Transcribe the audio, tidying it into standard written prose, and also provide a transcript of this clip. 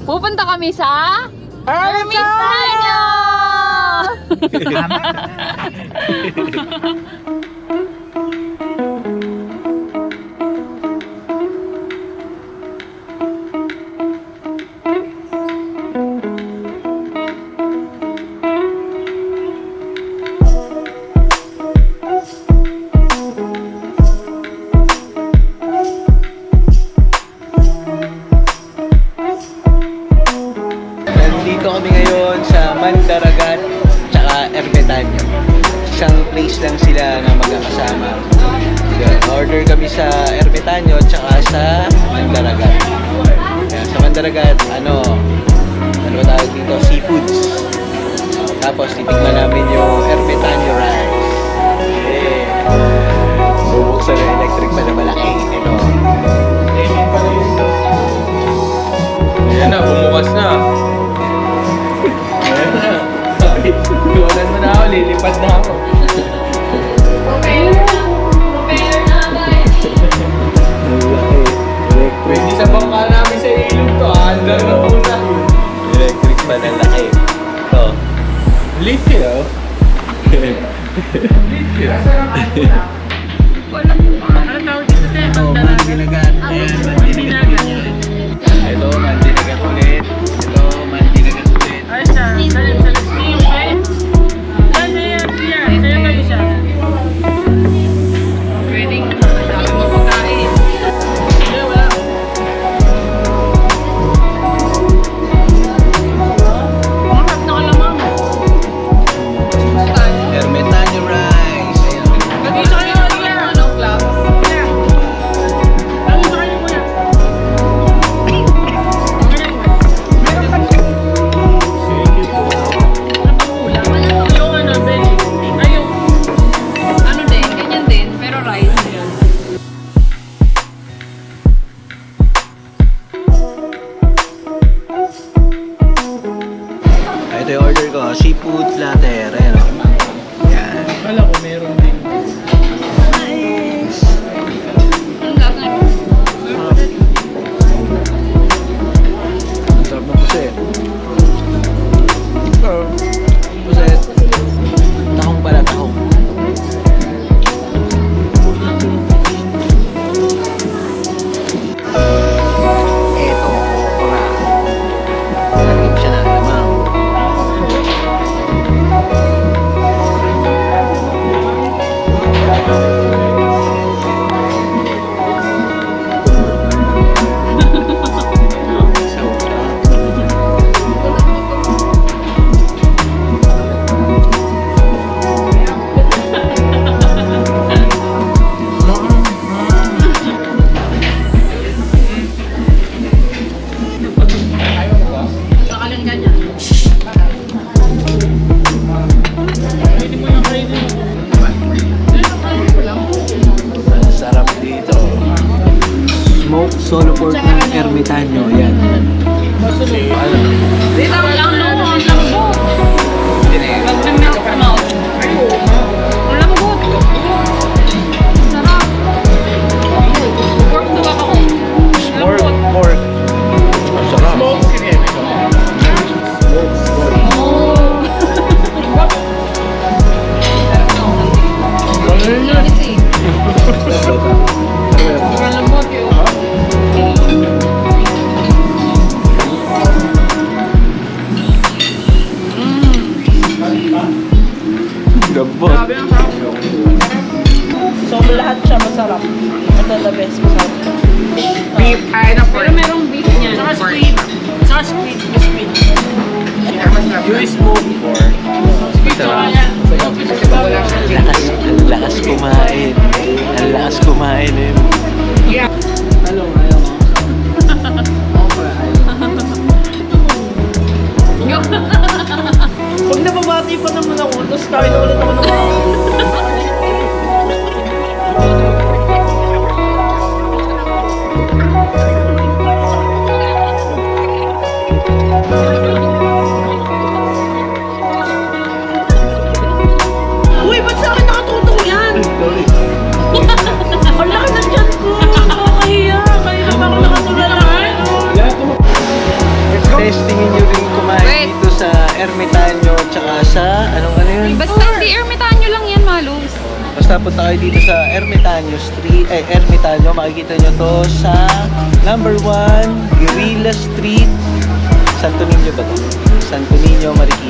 Pupunta kami sa Ermitaño! Nandito kami ngayon sa Mandaragat tsaka Ermitaño. Isang place lang sila na magkakasama. Order kami sa Ermitaño tsaka sa Mandaragat. Kaya sa Mandaragat, ano ba tawag dito? Seafoods. Tapos titikman namin yung Ermitaño rice. Bubuksan ng electric pa na malaki. Ito. Ayan na, bumukas na. Iwanan mo na ako, lilipad na ako. Pwede sa bangka namin sa ilog to, andar na muna. Electric pa na laki. Ito. Lift yun, oh. Lift yun. Ano tawag dito tayo? Ito, Mandaragat. Ayan, Mandaragat. Ito, Mandaragat ulit. Ito, Mandaragat ulit. Ay, siya. Salim steam, okay? Yan. Sa'yo kayo siya. Pwedeng dami mo pagkain. Hindi, wala. Mahap na kalamang. Ermitaño rice. Ayan. Nandito kayo, kuya. Anong class? Kuya. Nandito kayo, kuya. Yung ano, veggie. Ay, yung ano din, ganyan din, pero rice. Ito yung order ko. Seafood platter. Ayan. Ayan. Kala ko meron din. Nice. Ang lasa. Ang sarap ng puset. Puset. Tahong pala, tahong. Ito, okra. Nalagyan siya ng lamang. Nakalang ganyan. Pwede mo yung kainin. Ang sarap dito. Smoked solo pork ng Ermitaño. Yan. Dito lang no, ang lambot. Wag na milk mouth. Ang lambot. Sarap. Pork to ako. Pork, pork. Ang sarap. Ang lambot yun. Gabot. Grabe ang sarap. So, lahat siya masarap. Ito the best masarap. Beef, ay na pork. Pero merong beef niyan. Saka squid. Saka squid. Squid. Yung smoked pork. Masarap. Ang lakas kumain. Ang lakas kumain eh. Talong, ayaw mo. Pag nababati pa naman ako, tapos kain na ulit ako ng mga Uy, ba't sa akin nakatutok yan? Ang laki ng tiyan ko! Nakakahiya! Kaya na pa ako nakatulala. testingin nyo rin kumain Wait. dito sa Ermitaño, tsaka sa, ano yun? Basta hindi Ermitaño lang yan, Malus. Basta punta kayo dito sa Ermitaño Street, Ermitaño, makikita nyo to sa number 1, Guerrilla Street, Santo Niño ba to? Santo Niño, Marikina.